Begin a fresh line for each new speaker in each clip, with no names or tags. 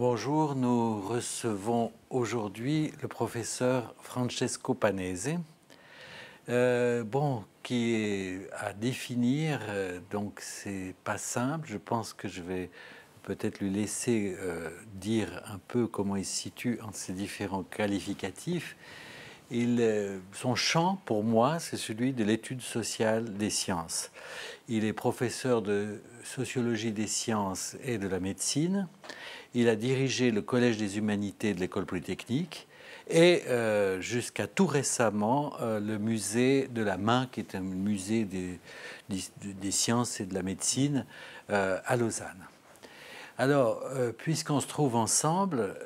Bonjour, nous recevons aujourd'hui le professeur Francesco Panese, qui est à définir, donc c'est pas simple. Je pense que je vais peut-être lui laisser dire un peu comment il se situe entre ces différents qualificatifs. Son champ, pour moi, c'est celui de l'étude sociale des sciences. Il est professeur de sociologie des sciences et de la médecine. Il a dirigé le Collège des humanités de l'École polytechnique et jusqu'à tout récemment le musée de la main, qui est un musée des sciences et de la médecine à Lausanne. Alors, puisqu'on se trouve ensemble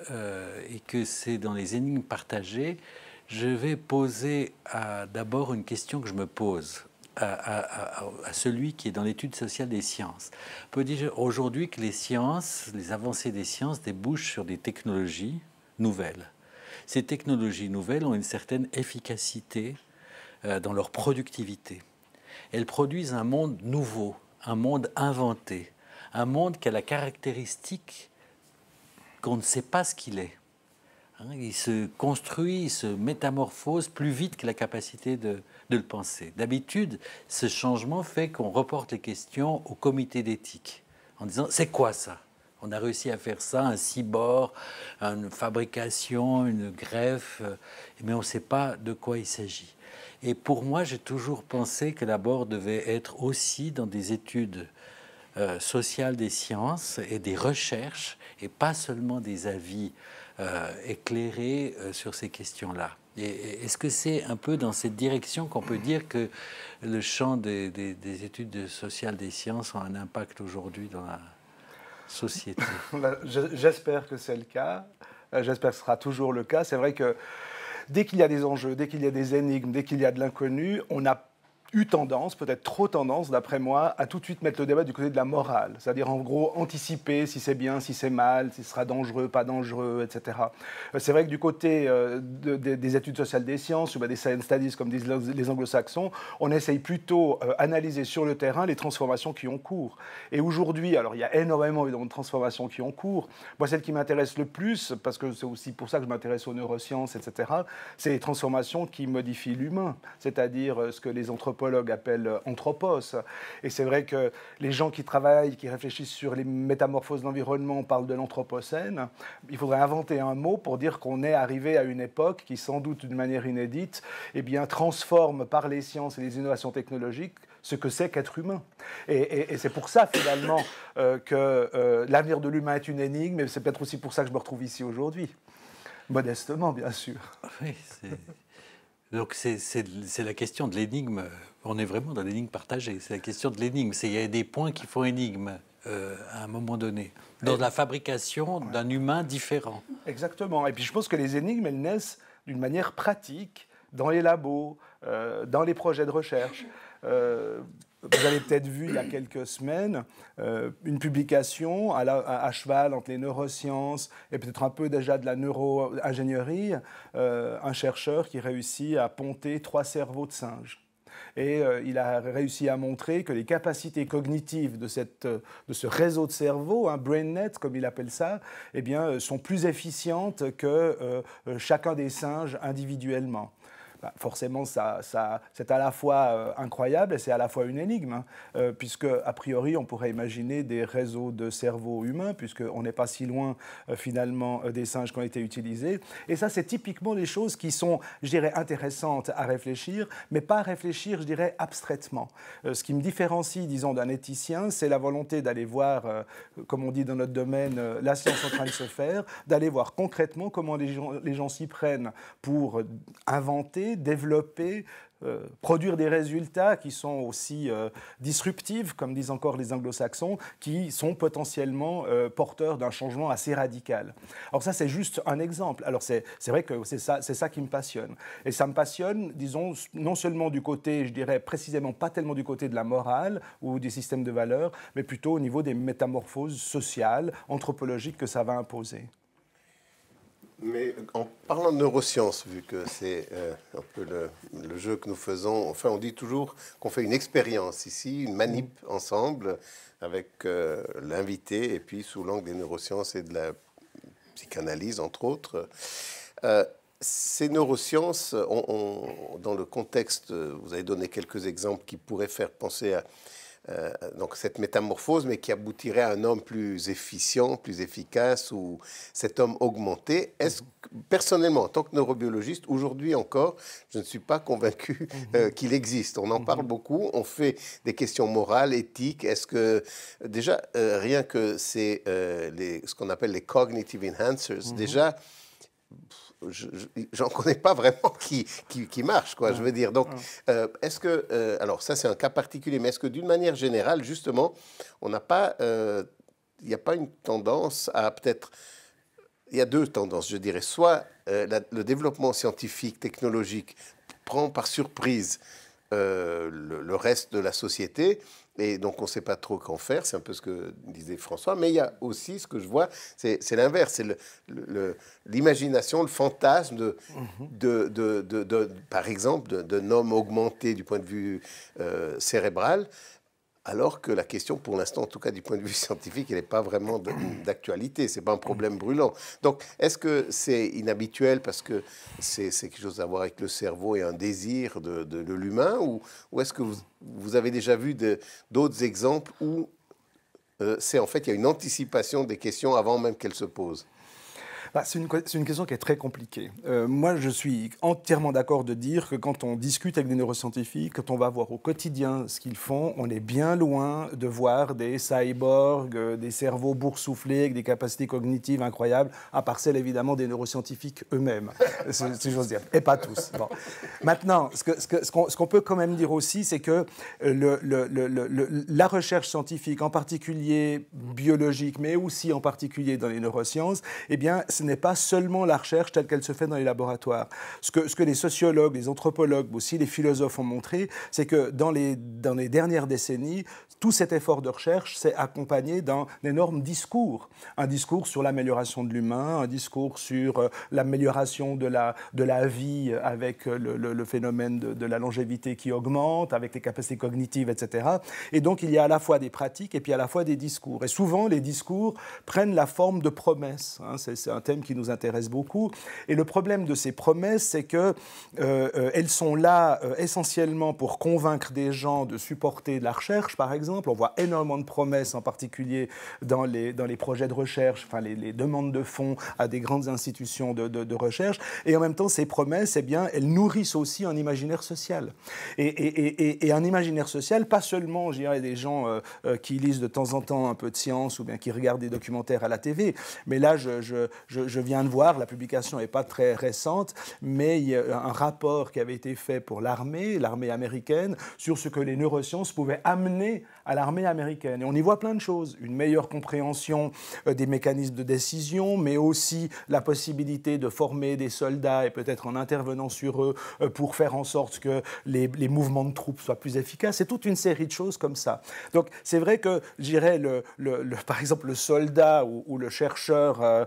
et que c'est dans les énigmes partagées, je vais poser d'abord une question que je me pose à celui qui est dans l'étude sociale des sciences. On peut dire aujourd'hui que les sciences, les avancées des sciences débouchent sur des technologies nouvelles. Ces technologies nouvelles ont une certaine efficacité dans leur productivité. Elles produisent un monde nouveau, un monde inventé, un monde qui a la caractéristique qu'on ne sait pas ce qu'il est. Il se construit, il se métamorphose plus vite que la capacité de le penser. D'habitude, ce changement fait qu'on reporte les questions au comité d'éthique, en disant « c'est quoi ça ?» On a réussi à faire ça, un cyborg, une fabrication, une greffe, mais on ne sait pas de quoi il s'agit. Et pour moi, j'ai toujours pensé que l'abord devait être aussi dans des études sociales des sciences et des recherches, et pas seulement des avis éclairés sur ces questions-là. Est-ce que c'est un peu dans cette direction qu'on peut dire que le champ des études sociales des sciences ont un impact aujourd'hui dans la société?
J'espère que c'est le cas. J'espère que ce sera toujours le cas. C'est vrai que dès qu'il y a des enjeux, dès qu'il y a des énigmes, dès qu'il y a de l'inconnu, on a eu tendance, peut-être trop tendance, d'après moi, à tout de suite mettre le débat du côté de la morale. C'est-à-dire, en gros, anticiper si c'est bien, si c'est mal, si ce sera dangereux, pas dangereux, etc. C'est vrai que du côté des études sociales des sciences, ou des science studies, comme disent les anglo-saxons, on essaye plutôt d'analyser sur le terrain les transformations qui ont cours. Et aujourd'hui, alors il y a énormément de transformations qui ont cours. Moi, celle qui m'intéresse le plus, parce que c'est aussi pour ça que je m'intéresse aux neurosciences, etc., c'est les transformations qui modifient l'humain, c'est-à-dire ce que les anthropologues appellent anthropos. Et c'est vrai que les gens qui travaillent, qui réfléchissent sur les métamorphoses de l'environnement parlent de l'anthropocène. Il faudrait inventer un mot pour dire qu'on est arrivé à une époque qui, sans doute d'une manière inédite, transforme par les sciences et les innovations technologiques ce que c'est qu'être humain. Et c'est pour ça, finalement, que l'avenir de l'humain est une énigme, mais c'est peut-être aussi pour ça que je me retrouve ici aujourd'hui. Modestement, bien sûr.
Oui, donc c'est la question de l'énigme. On est vraiment dans l'énigme partagée. C'est la question de l'énigme. Il y a des points qui font énigme à un moment donné, dans la fabrication d'un humain différent.
Exactement. Et puis je pense que les énigmes, elles naissent d'une manière pratique, dans les labos, dans les projets de recherche. Vous avez peut-être vu il y a quelques semaines une publication à cheval entre les neurosciences et peut-être un peu déjà de la neuro-ingénierie, un chercheur qui réussit à ponter 3 cerveaux de singes. Et il a réussi à montrer que les capacités cognitives de ce réseau de cerveau, BrainNet comme il appelle ça, sont plus efficientes que chacun des singes individuellement. Forcément, c'est à la fois incroyable et c'est à la fois une énigme, puisque, a priori, on pourrait imaginer des réseaux de cerveaux humains, puisqu'on n'est pas si loin, finalement, des singes qui ont été utilisés. Et ça, c'est typiquement des choses qui sont, je dirais, intéressantes à réfléchir, mais pas à réfléchir, je dirais, abstraitement. Ce qui me différencie, disons, d'un éthicien, c'est la volonté d'aller voir, comme on dit dans notre domaine, la science en train de se faire, d'aller voir concrètement comment les gens s'y prennent pour inventer, développer, produire des résultats qui sont aussi disruptifs, comme disent encore les anglo-saxons, qui sont potentiellement porteurs d'un changement assez radical. Alors ça, c'est juste un exemple. Alors c'est vrai que c'est ça qui me passionne. Et ça me passionne, disons, non seulement du côté, je dirais précisément pas tellement du côté de la morale ou des systèmes de valeurs, mais plutôt au niveau des métamorphoses sociales, anthropologiques que ça va imposer.
Mais en parlant de neurosciences, vu que c'est un peu le jeu que nous faisons, enfin on dit toujours qu'on fait une expérience ici, une manip ensemble avec l'invité, et puis sous l'angle des neurosciences et de la psychanalyse entre autres. Ces neurosciences, dans le contexte, vous avez donné quelques exemples qui pourraient faire penser à donc cette métamorphose, mais qui aboutirait à un homme plus efficient, plus efficace, ou cet homme augmenté. Personnellement, en tant que neurobiologiste, aujourd'hui encore, je ne suis pas convaincu qu'il existe. On en parle beaucoup, on fait des questions morales, éthiques. Est-ce que, déjà, rien que c'est ce qu'on appelle les cognitive enhancers, déjà, j'en connais pas vraiment qui marche, quoi, je veux dire. Donc, est-ce que, alors ça c'est un cas particulier, mais est-ce que d'une manière générale, justement, on n'a pas, il n'y a pas une tendance à peut-être, il y a deux tendances, je dirais, soit le développement scientifique, technologique prend par surprise le reste de la société, et donc on ne sait pas trop qu'en faire, c'est un peu ce que disait François, mais il y a aussi, ce que je vois, c'est l'inverse, c'est l'imagination, le fantasme par exemple, d'un homme augmenté du point de vue cérébral, alors que la question, pour l'instant, en tout cas du point de vue scientifique, elle n'est pas vraiment d'actualité, ce n'est pas un problème brûlant. Donc, est-ce que c'est inhabituel parce que c'est quelque chose à voir avec le cerveau et un désir de l'humain, ou est-ce que vous avez déjà vu d'autres exemples où c'est en fait, il y a une anticipation des questions avant même qu'elles se posent?
C'est une question qui est très compliquée. Moi, je suis entièrement d'accord de dire que quand on discute avec des neuroscientifiques, quand on va voir au quotidien ce qu'ils font, on est bien loin de voir des cyborgs, des cerveaux boursouflés avec des capacités cognitives incroyables, à part celles évidemment des neuroscientifiques eux-mêmes, si j'ose dire, et pas tous. Bon. Maintenant, ce qu'on peut quand même dire aussi, c'est que la recherche scientifique, en particulier biologique, mais aussi en particulier dans les neurosciences, eh bien, ce n'est pas seulement la recherche telle qu'elle se fait dans les laboratoires. Ce que les sociologues, les anthropologues, aussi les philosophes ont montré, c'est que dans les dernières décennies, tout cet effort de recherche s'est accompagné d'un énorme discours. Un discours sur l'amélioration de l'humain, un discours sur l'amélioration de la vie avec le phénomène de la longévité qui augmente, avec les capacités cognitives, etc. Et donc, il y a à la fois des pratiques et puis à la fois des discours. Et souvent, les discours prennent la forme de promesses. C'est un thème qui nous intéresse beaucoup. Et le problème de ces promesses, c'est qu'elles sont là essentiellement pour convaincre des gens de supporter de la recherche, par exemple. On voit énormément de promesses, en particulier dans les projets de recherche, enfin les demandes de fonds à des grandes institutions de recherche. Et en même temps, ces promesses, eh bien, elles nourrissent aussi un imaginaire social. Et un imaginaire social, pas seulement, je dirais, des gens qui lisent de temps en temps un peu de science ou bien qui regardent des documentaires à la TV. Mais là, je viens de voir, la publication n'est pas très récente, mais il y a un rapport qui avait été fait pour l'armée américaine, sur ce que les neurosciences pouvaient amener à l'armée américaine. Et on y voit plein de choses. Une meilleure compréhension des mécanismes de décision, mais aussi la possibilité de former des soldats et peut-être en intervenant sur eux pour faire en sorte que les mouvements de troupes soient plus efficaces. C'est toute une série de choses comme ça. Donc c'est vrai que, je dirais, par exemple, le soldat ou le chercheur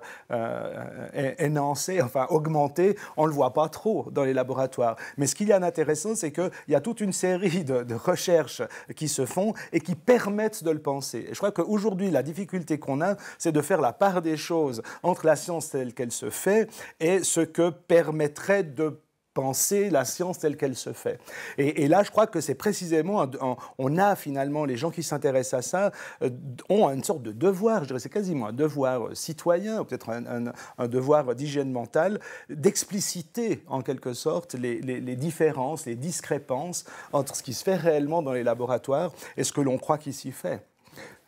énoncé, enfin augmenté, on ne le voit pas trop dans les laboratoires. Mais ce qu'il y a d'intéressant, c'est qu'il y a toute une série de recherches qui se font et qui permettent de le penser. Et je crois qu'aujourd'hui, la difficulté qu'on a, c'est de faire la part des choses entre la science telle qu'elle se fait et ce que permettrait de penser la science telle qu'elle se fait. Et là, je crois que c'est précisément, on a finalement, les gens qui s'intéressent à ça, ont une sorte de devoir, je dirais, c'est quasiment un devoir citoyen, peut-être un devoir d'hygiène mentale, d'expliciter en quelque sorte les différences, les discrépances entre ce qui se fait réellement dans les laboratoires et ce que l'on croit qu'il s'y fait.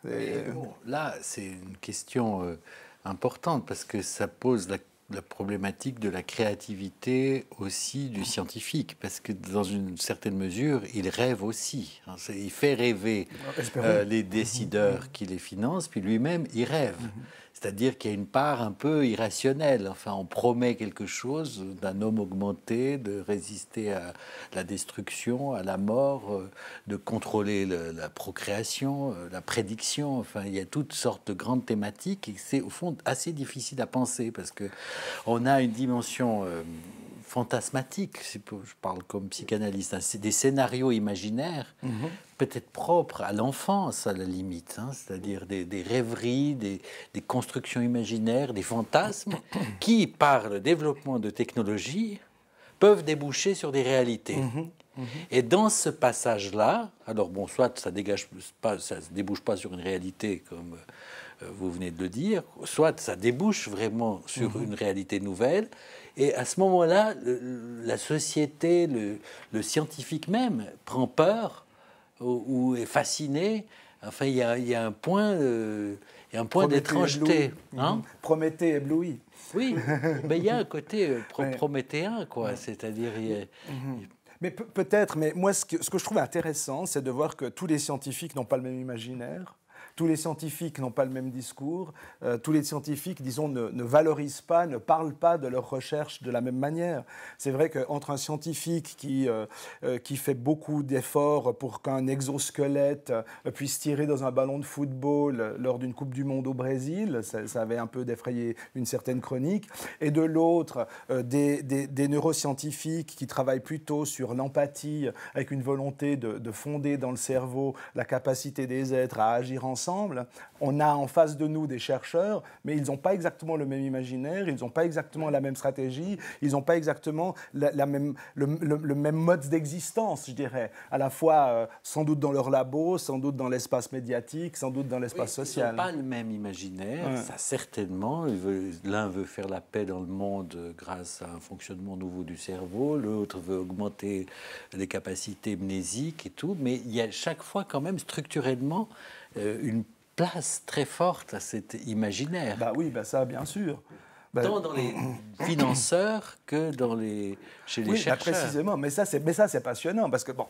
Bon, là, c'est une question importante parce que ça pose la problématique de la créativité aussi du scientifique, parce que dans une certaine mesure, il rêve aussi. Il fait rêver les décideurs qui les financent, puis lui-même, il rêve. C'est-à-dire qu'il y a une part un peu irrationnelle. Enfin, on promet quelque chose d'un homme augmenté, de résister à la destruction, à la mort, de contrôler la procréation, la prédiction. Enfin, il y a toutes sortes de grandes thématiques et c'est au fond assez difficile à penser parce que on a une dimension fantasmatiques, je parle comme psychanalyste, hein, c'est des scénarios imaginaires, peut-être propres à l'enfance à la limite, hein, c'est-à-dire des rêveries, des constructions imaginaires, des fantasmes, qui, par le développement de technologies, peuvent déboucher sur des réalités. Et dans ce passage-là, alors bon, soit ça dégage pas, ça ne débouche pas sur une réalité comme vous venez de le dire, soit ça débouche vraiment sur une réalité nouvelle. Et à ce moment-là, la société, le scientifique même, prend peur ou est fasciné. Enfin, il y a un point, d'étrangeté. Hein?
Prométhée ébloui.
Oui, mais il y a un côté prométhéen, quoi. C'est-à-dire...
Mais peut-être, mais moi, ce que je trouve intéressant, c'est de voir que tous les scientifiques n'ont pas le même imaginaire. Tous les scientifiques n'ont pas le même discours. Tous les scientifiques, disons, ne valorisent pas, ne parlent pas de leurs recherches de la même manière. C'est vrai qu'entre un scientifique qui fait beaucoup d'efforts pour qu'un exosquelette puisse tirer dans un ballon de football lors d'une Coupe du Monde au Brésil, ça avait un peu défrayé une certaine chronique, et de l'autre, des neuroscientifiques qui travaillent plutôt sur l'empathie, avec une volonté de fonder dans le cerveau la capacité des êtres à agir ensemble. On a en face de nous des chercheurs, mais ils n'ont pas exactement le même imaginaire, ils n'ont pas exactement la même stratégie, ils n'ont pas exactement le même mode d'existence, je dirais. À la fois, sans doute dans leur labo, sans doute dans l'espace médiatique, sans doute dans l'espace social.
Ils n'ont pas le même imaginaire, ça certainement. L'un veut faire la paix dans le monde grâce à un fonctionnement nouveau du cerveau, l'autre veut augmenter les capacités mnésiques et tout, mais il y a chaque fois quand même structurellement une place très forte à cet imaginaire.
Bah oui, bah ça, bien sûr.
Tant dans les financeurs que chez les chercheurs.
Bah précisément. Mais ça, c'est passionnant parce que bon,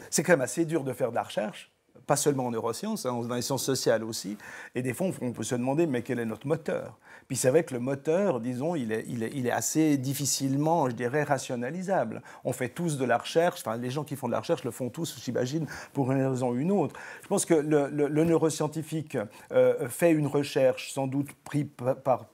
c'est quand même assez dur de faire de la recherche. Pas seulement en neurosciences, hein, dans les sciences sociales aussi. Et des fois, on peut se demander, mais quel est notre moteur ? Puis c'est vrai que le moteur, disons, il est assez difficilement, je dirais, rationalisable. On fait tous de la recherche, enfin, les gens qui font de la recherche le font tous, j'imagine, pour une raison ou une autre. Je pense que le neuroscientifique fait une recherche, sans doute pris par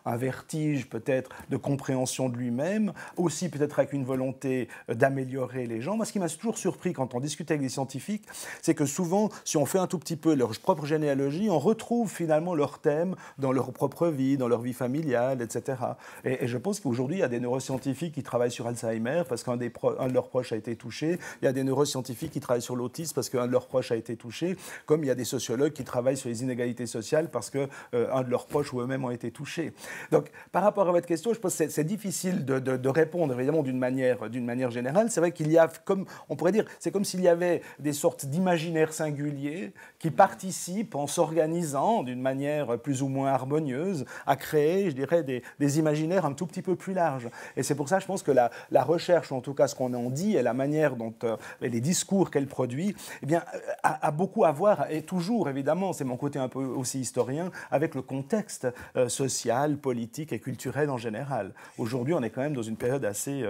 un vertige, peut-être, de compréhension de lui-même, aussi peut-être avec une volonté d'améliorer les gens. Moi, ce qui m'a toujours surpris quand on discutait avec des scientifiques, c'est que souvent, si on fait un tout petit peu leur propre généalogie, on retrouve finalement leurs thèmes dans leur propre vie, dans leur vie familiale, etc. Et je pense qu'aujourd'hui, il y a des neuroscientifiques qui travaillent sur Alzheimer parce qu'un de leurs proches a été touché. Il y a des neuroscientifiques qui travaillent sur l'autisme parce qu'un de leurs proches a été touché. Comme il y a des sociologues qui travaillent sur les inégalités sociales parce qu'un de leurs proches ou eux-mêmes ont été touchés. Donc, par rapport à votre question, je pense que c'est difficile de répondre, évidemment, d'une manière générale. C'est vrai qu'il y a, comme on pourrait dire, c'est comme s'il y avait des sortes d'imaginaires singuliers qui participent en s'organisant d'une manière plus ou moins harmonieuse à créer, je dirais, des imaginaires un tout petit peu plus larges. Et c'est pour ça, je pense que la recherche, ou en tout cas ce qu'on en dit, et la manière dont les discours qu'elle produit, eh bien, a beaucoup à voir, et toujours, évidemment, c'est mon côté un peu aussi historien, avec le contexte social, politique et culturel en général. Aujourd'hui, on est quand même dans une période assez,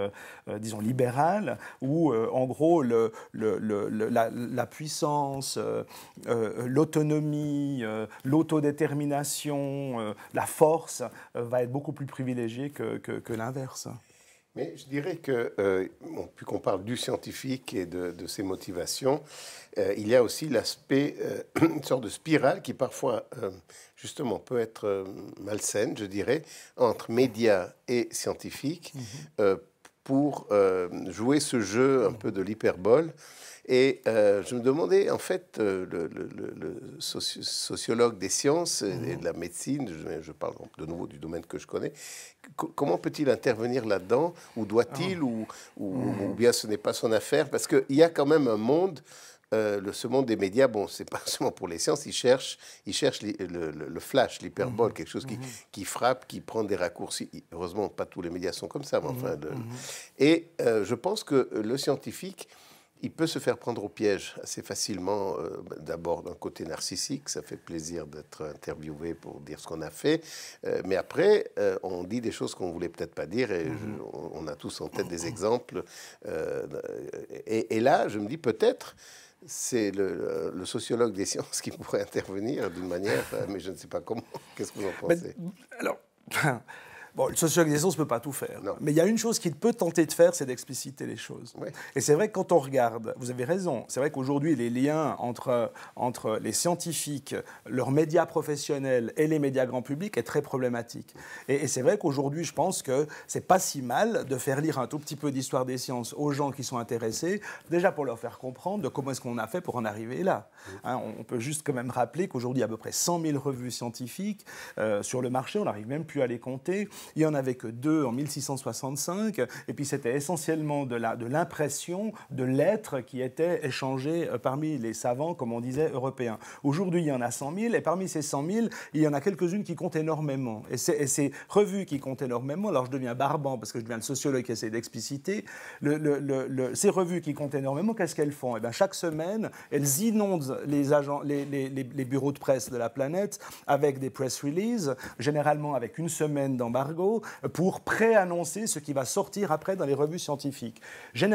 disons, libérale, où, en gros, la puissance, l'autonomie, l'autodétermination, la force va être beaucoup plus privilégiée que l'inverse.
Mais je dirais que, puis qu'on parle du scientifique et de ses motivations, il y a aussi l'aspect, une sorte de spirale qui parfois, justement, peut être malsaine, je dirais, entre médias et scientifiques, pour jouer ce jeu un peu de l'hyperbole. Et je me demandais, en fait, le sociologue des sciences et de la médecine, je parle de nouveau du domaine que je connais, comment peut-il intervenir là-dedans? Ou doit-il, ou bien ce n'est pas son affaire? Parce qu'il y a quand même un monde, ce monde des médias, bon, c'est pas seulement pour les sciences, ils cherchent le flash, l'hyperbole, quelque chose qui frappe, qui prend des raccourcis. Heureusement, pas tous les médias sont comme ça, mais enfin... Et je pense que le scientifique, il peut se faire prendre au piège assez facilement, d'abord d'un côté narcissique, ça fait plaisir d'être interviewé pour dire ce qu'on a fait, mais après, on dit des choses qu'on ne voulait peut-être pas dire, et on a tous en tête des exemples. Et là, je me dis peut-être, c'est le sociologue des sciences qui pourrait intervenir d'une manière, mais je ne sais pas comment. Qu'est-ce que vous en pensez?
Alors... Bon, le sociologue des sciences ne peut pas tout faire.
Non.
Mais il y a une chose qu'il peut tenter de faire, c'est d'expliciter les choses.
Oui.
Et c'est vrai que quand on regarde, vous avez raison, c'est vrai qu'aujourd'hui, les liens entre les scientifiques, leurs médias professionnels et les médias grand public est très problématique. Et c'est vrai qu'aujourd'hui, je pense que c'est pas si mal de faire lire un tout petit peu d'histoire des sciences aux gens qui sont intéressés, déjà pour leur faire comprendre de comment est-ce qu'on a fait pour en arriver là. Hein, on peut juste quand même rappeler qu'aujourd'hui, il y a à peu près 100 000 revues scientifiques sur le marché, on n'arrive même plus à les compter. Il n'y en avait que 2 en 1665, et puis c'était essentiellement de l'impression de lettres qui étaient échangées parmi les savants, comme on disait, européens. Aujourd'hui, il y en a 100 000, et parmi ces 100 000, il y en a quelques-unes qui comptent énormément. Et ces revues qui comptent énormément, alors je deviens barbant parce que je deviens le sociologue qui essaie d'expliciter, ces revues qui comptent énormément, qu'est-ce qu'elles font? Eh bien, chaque semaine, elles inondent les bureaux de presse de la planète avec des press releases, généralement avec une semaine d'embargo, pour préannoncer ce qui va sortir après dans les revues scientifiques.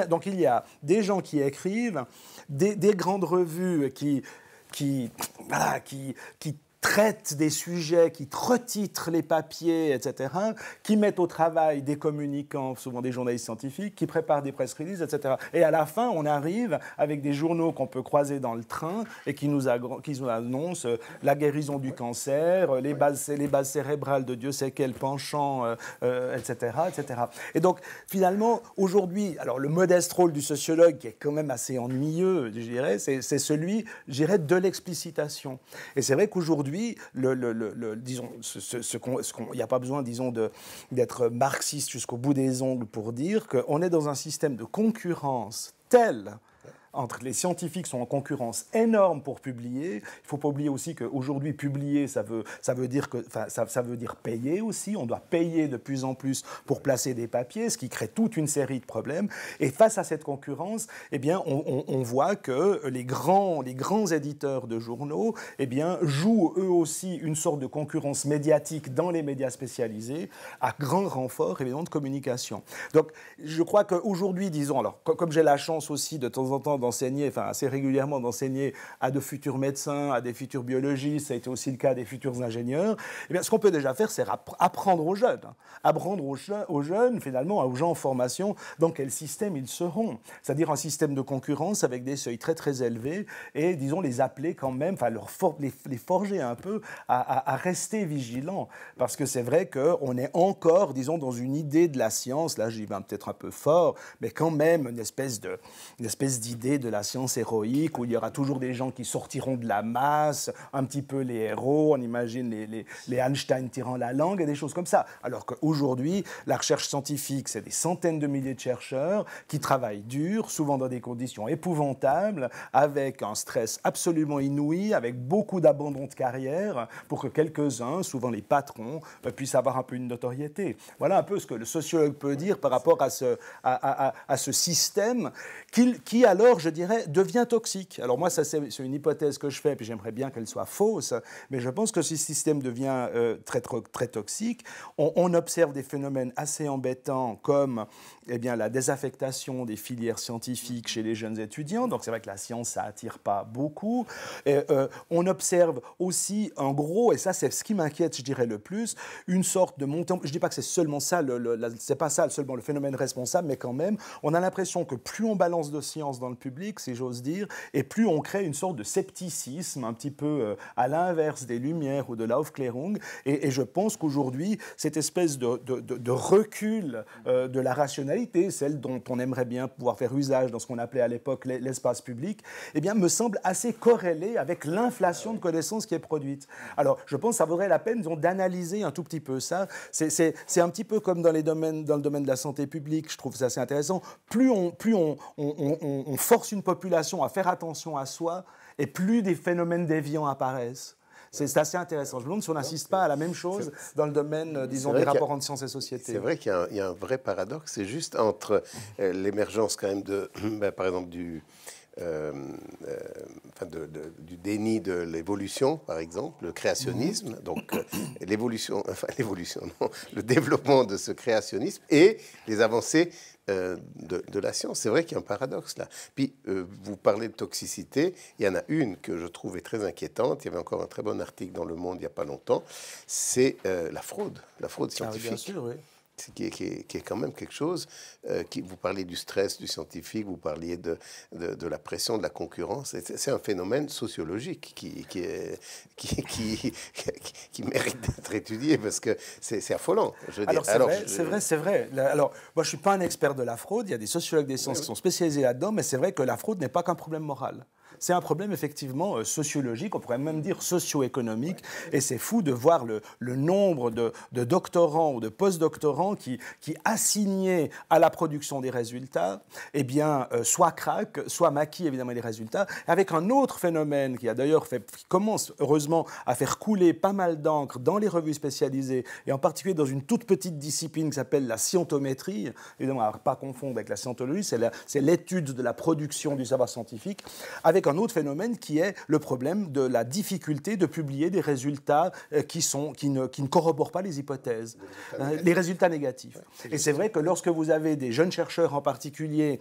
Donc il y a des gens qui écrivent, des grandes revues qui traitent des sujets, qui retitrent les papiers, etc., qui mettent au travail des communicants, souvent des journalistes scientifiques, qui préparent des press releases, etc. Et à la fin, on arrive avec des journaux qu'on peut croiser dans le train et qui nous annoncent la guérison du cancer, les bases cérébrales de Dieu sait quel penchant, etc., etc. Et donc, finalement, aujourd'hui, alors le modeste rôle du sociologue, qui est quand même assez ennuyeux, je dirais, c'est celui, je dirais, de l'explicitation. Et c'est vrai qu'aujourd'hui, disons, il n'y a pas besoin, disons, d'être marxiste jusqu'au bout des ongles pour dire qu'on est dans un système de concurrence tel entre les scientifiques sont en concurrence énorme pour publier. Il ne faut pas oublier aussi qu'aujourd'hui, publier, ça veut dire payer aussi. On doit payer de plus en plus pour placer des papiers, ce qui crée toute une série de problèmes. Et face à cette concurrence, eh bien, on voit que les grands éditeurs de journaux eh bien, jouent eux aussi une sorte de concurrence médiatique dans les médias spécialisés, à grand renfort, évidemment, de communication. Donc, je crois qu'aujourd'hui, disons, alors, comme j'ai la chance aussi de temps en temps d'enseigner, enfin assez régulièrement d'enseigner à de futurs médecins, à des futurs biologistes, ça a été aussi le cas des futurs ingénieurs, eh bien, ce qu'on peut déjà faire, c'est apprendre aux jeunes. Apprendre aux jeunes, finalement, aux gens en formation, dans quel système ils seront. C'est-à-dire un système de concurrence avec des seuils très très élevés et, disons, les appeler quand même, enfin les forger un peu à rester vigilants. Parce que c'est vrai qu'on est encore, disons, dans une idée de la science, là j'y vais peut-être un peu fort, mais quand même une espèce d'idée de la science héroïque où il y aura toujours des gens qui sortiront de la masse, un petit peu les héros, on imagine les Einstein tirant la langue et des choses comme ça. Alors qu'aujourd'hui, la recherche scientifique, c'est des centaines de milliers de chercheurs qui travaillent dur, souvent dans des conditions épouvantables, avec un stress absolument inouï, avec beaucoup d'abandon de carrière, pour que quelques-uns, souvent les patrons, puissent avoir un peu une notoriété. Voilà un peu ce que le sociologue peut dire par rapport à ce système qui alors, je dirais, devient toxique. Alors moi, ça c'est une hypothèse que je fais, puis j'aimerais bien qu'elle soit fausse, mais je pense que ce système devient très, très, très toxique. On observe des phénomènes assez embêtants comme eh bien, la désaffectation des filières scientifiques chez les jeunes étudiants. Donc c'est vrai que la science, ça attire pas beaucoup. On observe aussi un gros, et ça c'est ce qui m'inquiète, je dirais, le plus, une sorte de montée. Je ne dis pas que c'est seulement ça, c'est pas ça seulement le phénomène responsable, mais quand même, on a l'impression que plus on balance de science dans le public, si j'ose dire, et plus on crée une sorte de scepticisme, un petit peu à l'inverse des Lumières ou de l'Aufklärung. Et je pense qu'aujourd'hui, cette espèce de recul de la rationalité, celle dont on aimerait bien pouvoir faire usage dans ce qu'on appelait à l'époque l'espace public, eh bien, me semble assez corrélée avec l'inflation de connaissances qui est produite. Alors, je pense que ça vaudrait la peine, disons, d'analyser un tout petit peu ça. C'est un petit peu comme dans le domaine de la santé publique, je trouve ça assez intéressant. Plus on force une population à faire attention à soi, et plus des phénomènes déviants apparaissent. C'est assez intéressant. Je me demande si on n'insiste pas à la même chose dans le domaine, disons, des rapports entre sciences et société.
C'est vrai qu'il y a un vrai paradoxe. C'est juste entre l'émergence quand même par exemple du déni de l'évolution, par exemple, le créationnisme, donc le développement de ce créationnisme et les avancées de la science. C'est vrai qu'il y a un paradoxe là. Puis, vous parlez de toxicité, il y en a une que je trouvais très inquiétante, il y avait encore un très bon article dans Le Monde il n'y a pas longtemps, c'est la fraude scientifique.
Bien sûr, oui.
Qui est quand même quelque chose. Vous parliez du stress du scientifique, vous parliez de la pression, de la concurrence. C'est un phénomène sociologique qui mérite d'être étudié parce que c'est affolant. Je veux dire.
C'est vrai. Alors, moi, je ne suis pas un expert de la fraude. Il y a des sociologues des sciences qui sont spécialisés là-dedans, mais c'est vrai que la fraude n'est pas qu'un problème moral. C'est un problème effectivement sociologique, on pourrait même dire socio-économique, et c'est fou de voir le nombre de doctorants ou de post-doctorants qui assignés à la production des résultats, eh bien, soit craquent, soit maquillent évidemment les résultats, avec un autre phénomène qui commence heureusement à faire couler pas mal d'encre dans les revues spécialisées, et en particulier dans une toute petite discipline qui s'appelle la scientométrie, évidemment à ne pas confondre avec la scientologie, c'est l'étude de la production du savoir scientifique, avec un autre phénomène qui est le problème de la difficulté de publier des résultats qui ne corroborent pas les hypothèses, les résultats négatifs. Et c'est vrai que lorsque vous avez des jeunes chercheurs en particulier,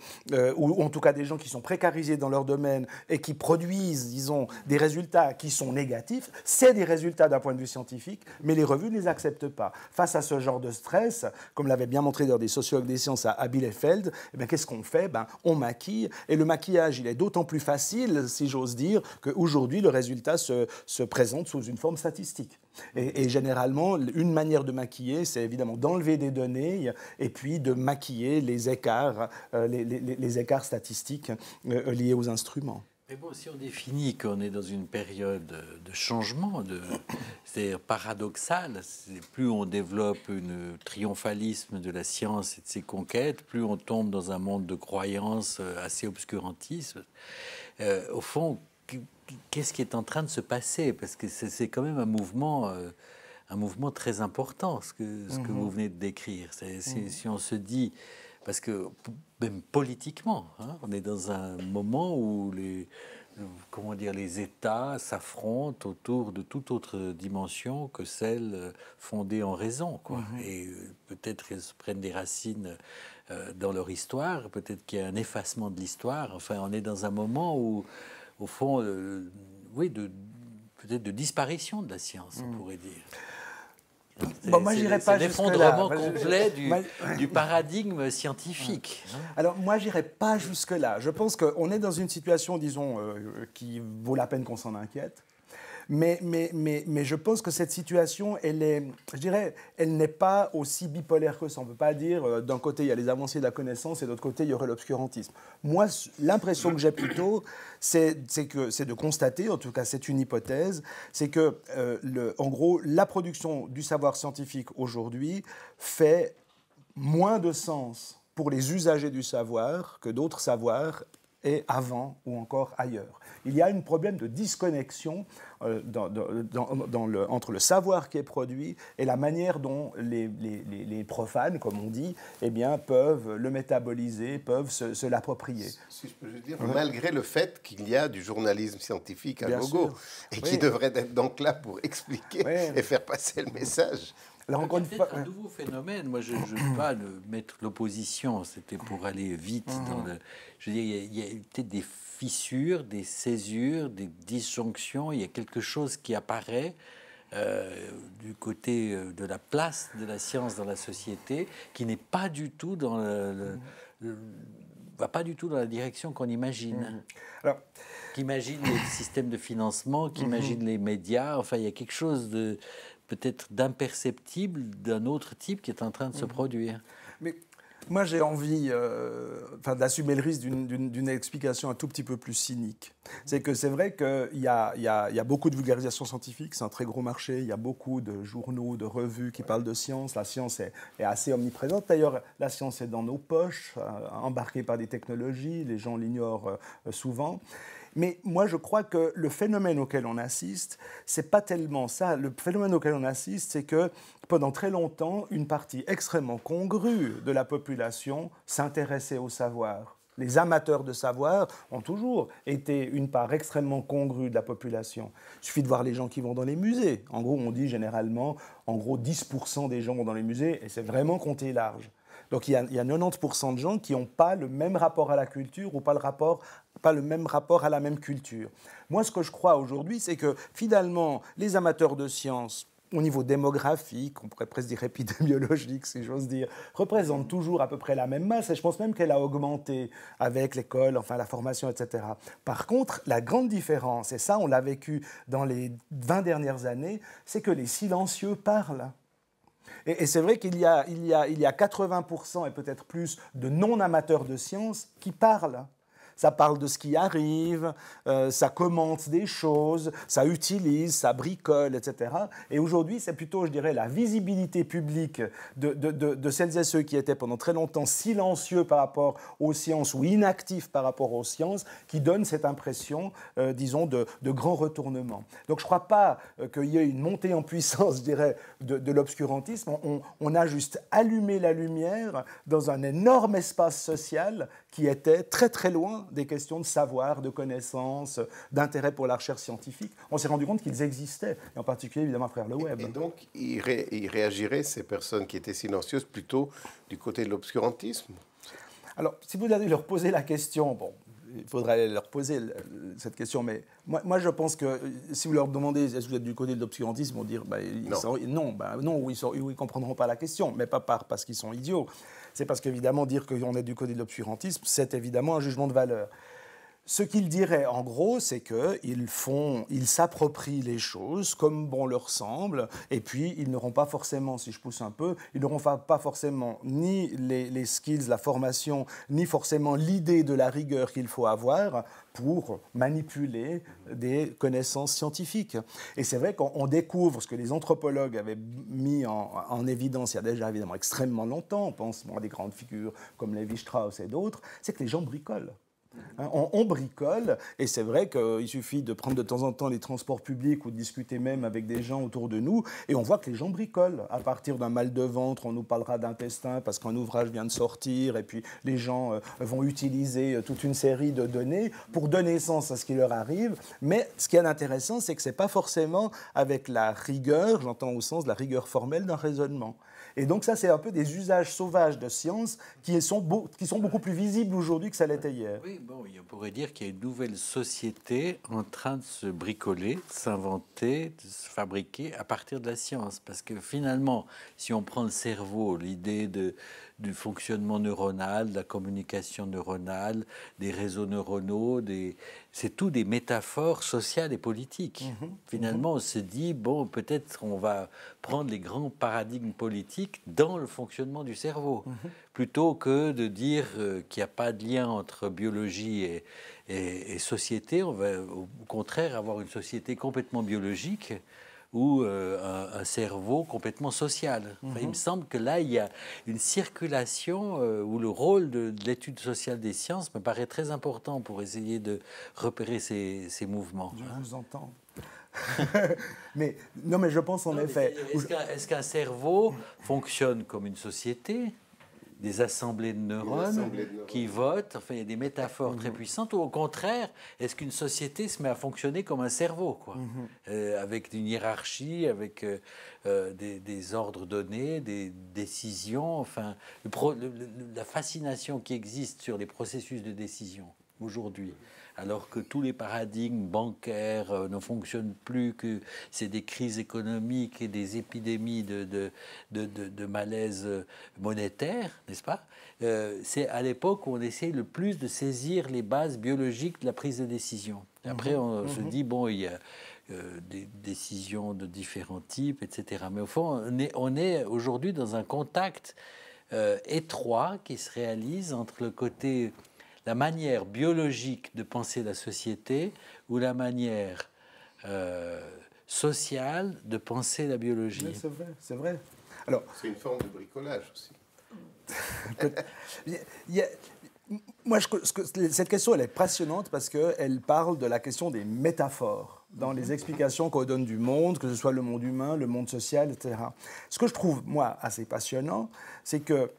ou en tout cas des gens qui sont précarisés dans leur domaine et qui produisent, disons, des résultats qui sont négatifs, c'est des résultats d'un point de vue scientifique, mais les revues ne les acceptent pas. Face à ce genre de stress, comme l'avaient bien montré d'ailleurs des sociologues des sciences à Bielefeld, eh bien, qu'est-ce qu'on fait ? On maquille, et le maquillage, il est d'autant plus facile, si j'ose dire, qu'aujourd'hui, le résultat se présente sous une forme statistique. Et généralement, une manière de maquiller, c'est évidemment d'enlever des données et puis de maquiller les écarts, les écarts statistiques liés aux instruments.
Mais bon, si on définit qu'on est dans une période de changement, c'est-à-dire paradoxal, plus on développe un triomphalisme de la science et de ses conquêtes, plus on tombe dans un monde de croyances assez obscurantistes. Au fond, qu'est-ce qui est en train de se passer? Parce que c'est quand même un mouvement très important, ce que vous venez de décrire. Si on se dit... Parce que même politiquement, on est dans un moment où les États s'affrontent autour de toute autre dimension que celle fondée en raison, quoi. Et peut-être qu'elles se prennent des racines dans leur histoire, peut-être qu'il y a un effacement de l'histoire. Enfin, on est dans un moment où, au fond, peut-être de disparition de la science, on pourrait dire.
Moi, j'irais pas jusque-là.
L'effondrement complet du paradigme scientifique.
Alors, moi, j'irais pas jusque-là. Je pense qu'on est dans une situation, disons, qui vaut la peine qu'on s'en inquiète. Mais je pense que cette situation, elle n'est pas aussi bipolaire que ça. On ne peut pas dire, d'un côté, il y a les avancées de la connaissance et de l'autre côté, il y aurait l'obscurantisme. Moi, l'impression que j'ai plutôt, c'est de constater, en tout cas, c'est une hypothèse, c'est que, en gros, la production du savoir scientifique aujourd'hui fait moins de sens pour les usagers du savoir que d'autres savoirs et avant ou encore ailleurs. Il y a un problème de disconnexion entre le savoir qui est produit et la manière dont les profanes, comme on dit, eh bien, peuvent le métaboliser, peuvent se l'approprier.
Si je peux juste dire, malgré le fait qu'il y a du journalisme scientifique à gogo, et qui devrait être donc là pour expliquer et faire passer le message.
Alors, encore une fois, un nouveau phénomène. Moi, je ne veux pas mettre l'opposition. C'était pour aller vite. Je veux dire, il y a peut-être des fissures, des césures, des disjonctions. Il y a quelque chose qui apparaît du côté de la place de la science dans la société, qui n'est pas du tout va pas du tout dans la direction qu'on imagine.
Alors,
qu'imagine les systèmes de financement, qu'imagine les médias. Enfin, il y a quelque chose de peut-être d'imperceptible, d'un autre type qui est en train de se produire.
Mais moi, j'ai envie d'assumer le risque d'une explication un tout petit peu plus cynique. C'est que c'est vrai qu'il y a beaucoup de vulgarisation scientifique, c'est un très gros marché, il y a beaucoup de journaux, de revues qui parlent de science. La science est assez omniprésente. D'ailleurs, la science est dans nos poches, embarquée par des technologies, les gens l'ignorent souvent. Mais moi, je crois que le phénomène auquel on assiste, c'est pas tellement ça. Le phénomène auquel on assiste, c'est que pendant très longtemps, une partie extrêmement congrue de la population s'intéressait au savoir. les amateurs de savoir ont toujours été une part extrêmement congrue de la population. Il suffit de voir les gens qui vont dans les musées. En gros, on dit généralement, 10% des gens vont dans les musées, et c'est vraiment compté large. Donc il y a 90% de gens qui n'ont pas le même rapport à la culture ou pas le même rapport à la même culture. Moi, ce que je crois aujourd'hui, c'est que finalement, les amateurs de sciences, au niveau démographique, on pourrait presque dire épidémiologique, si j'ose dire, représentent toujours à peu près la même masse, et je pense même qu'elle a augmenté avec l'école, enfin la formation, etc. Par contre, la grande différence, et ça on l'a vécu dans les 20 dernières années, c'est que les silencieux parlent. Et c'est vrai qu'il y a 80% et peut-être plus de non-amateurs de sciences qui parlent. Ça parle de ce qui arrive, ça commente des choses, ça utilise, ça bricole, etc. Et aujourd'hui, c'est plutôt, je dirais, la visibilité publique de celles et ceux qui étaient pendant très longtemps silencieux par rapport aux sciences ou inactifs par rapport aux sciences qui donne cette impression, disons, de grand retournement. Donc je ne crois pas qu'il y ait une montée en puissance, je dirais, de l'obscurantisme. On a juste allumé la lumière dans un énorme espace social qui était très très loin des questions de savoir, de connaissance, d'intérêt pour la recherche scientifique. On s'est rendu compte qu'ils existaient, et en particulier évidemment à travers le web.
Et donc, ils réagiraient, ces personnes qui étaient silencieuses, plutôt du côté de l'obscurantisme?
Alors, si vous allez leur poser la question, bon, il faudrait leur poser cette question, mais moi je pense que si vous leur demandez est-ce que vous êtes du côté de l'obscurantisme, ils vont dire non, ou ils ne comprendront pas la question, mais pas parce qu'ils sont idiots. C'est parce qu'évidemment, dire qu'on est du côté de l'obscurantisme, c'est évidemment un jugement de valeur. Ce qu'ils diraient, en gros, c'est qu'ils s'approprient les choses comme bon leur semble, et puis ils n'auront pas forcément, si je pousse un peu, ils n'auront pas forcément ni les skills, la formation, ni forcément l'idée de la rigueur qu'il faut avoir pour manipuler des connaissances scientifiques. Et c'est vrai qu'on découvre ce que les anthropologues avaient mis en évidence il y a déjà évidemment extrêmement longtemps, on pense à des grandes figures comme Lévi-Strauss et d'autres, c'est que les gens bricolent. On bricole, et c'est vrai qu'il suffit de prendre de temps en temps les transports publics ou de discuter même avec des gens autour de nous, et on voit que les gens bricolent. À partir d'un mal de ventre, on nous parlera d'intestin parce qu'un ouvrage vient de sortir, et puis les gens vont utiliser toute une série de données pour donner sens à ce qui leur arrive. Mais ce qui est intéressant, c'est que ce n'est pas forcément avec la rigueur, j'entends au sens de la rigueur formelle d'un raisonnement. Et donc ça, c'est un peu des usages sauvages de science qui sont beaucoup plus visibles aujourd'hui que ça l'était hier.
Oui, bon, on pourrait dire qu'il y a une nouvelle société en train de se bricoler, de s'inventer, de se fabriquer à partir de la science. Parce que finalement, si on prend le cerveau, l'idée du fonctionnement neuronal, de la communication neuronale, des réseaux neuronaux, c'est tout des métaphores sociales et politiques. Finalement, on se dit, bon, peut-être on va prendre les grands paradigmes politiques dans le fonctionnement du cerveau, plutôt que de dire qu'il n'y a pas de lien entre biologie et société. On va au contraire avoir une société complètement biologique ou un cerveau complètement social. Enfin, il me semble que là, il y a une circulation où le rôle de l'étude sociale des sciences me paraît très important pour essayer de repérer ces mouvements.
Je vous entends. mais je pense en effet...
Est-ce qu'un cerveau fonctionne comme une société ? Des assemblées de neurones qui votent, enfin il y a des métaphores très puissantes, ou au contraire, est-ce qu'une société se met à fonctionner comme un cerveau, quoi, avec une hiérarchie, avec des ordres donnés, des décisions, enfin la fascination qui existe sur les processus de décision aujourd'hui, alors que tous les paradigmes bancaires ne fonctionnent plus, que c'est des crises économiques et des épidémies de malaise monétaire, n'est-ce pas ? C'est à l'époque où on essaie le plus de saisir les bases biologiques de la prise de décision. Après, on se dit, bon, il y a des décisions de différents types, etc. Mais au fond, on est aujourd'hui dans un contact étroit qui se réalise entre le côté... la manière biologique de penser la société ou la manière sociale de penser la biologie.
Oui, c'est vrai. Alors,
c'est une forme de bricolage aussi.
Moi, cette question, elle est passionnante parce qu'elle parle de la question des métaphores dans les explications qu'on donne du monde, que ce soit le monde humain, le monde social, etc. Ce que je trouve, moi, assez passionnant, c'est que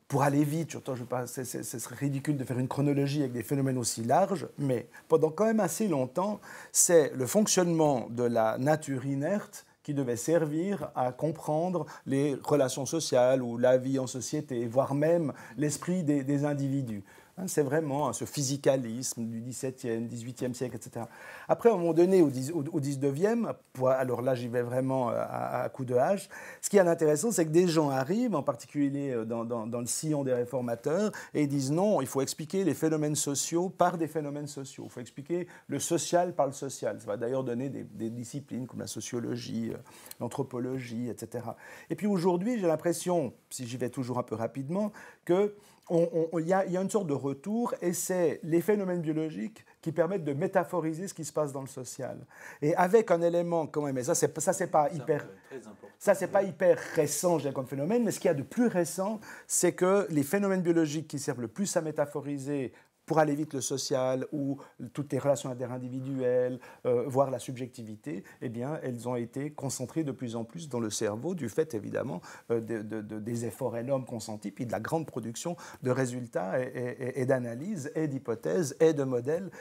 pour aller vite, surtout, ce serait ridicule de faire une chronologie avec des phénomènes aussi larges, mais pendant quand même assez longtemps, c'est le fonctionnement de la nature inerte qui devait servir à comprendre les relations sociales ou la vie en société, voire même l'esprit des individus. C'est vraiment ce physicalisme du XVIIe, XVIIIe siècle, etc. Après, à un moment donné, au XIXe, alors là, j'y vais vraiment à coup de hache, ce qui est intéressant, c'est que des gens arrivent, en particulier dans le sillon des réformateurs, et ils disent non, il faut expliquer les phénomènes sociaux par des phénomènes sociaux. Il faut expliquer le social par le social. Ça va d'ailleurs donner des disciplines comme la sociologie, l'anthropologie, etc. Et puis aujourd'hui, j'ai l'impression, si j'y vais toujours un peu rapidement, que il y a une sorte de retour, et c'est les phénomènes biologiques qui permettent de métaphoriser ce qui se passe dans le social. Et avec un élément quand même, et ça c'est pas hyper récent comme phénomène, mais ce qu'il y a de plus récent, c'est que les phénomènes biologiques qui servent le plus à métaphoriser pour aller vite le social ou toutes les relations interindividuelles, voire la subjectivité, eh bien, elles ont été concentrées de plus en plus dans le cerveau, du fait évidemment des efforts énormes consentis, puis de la grande production de résultats et d'analyses et d'hypothèses et de modèles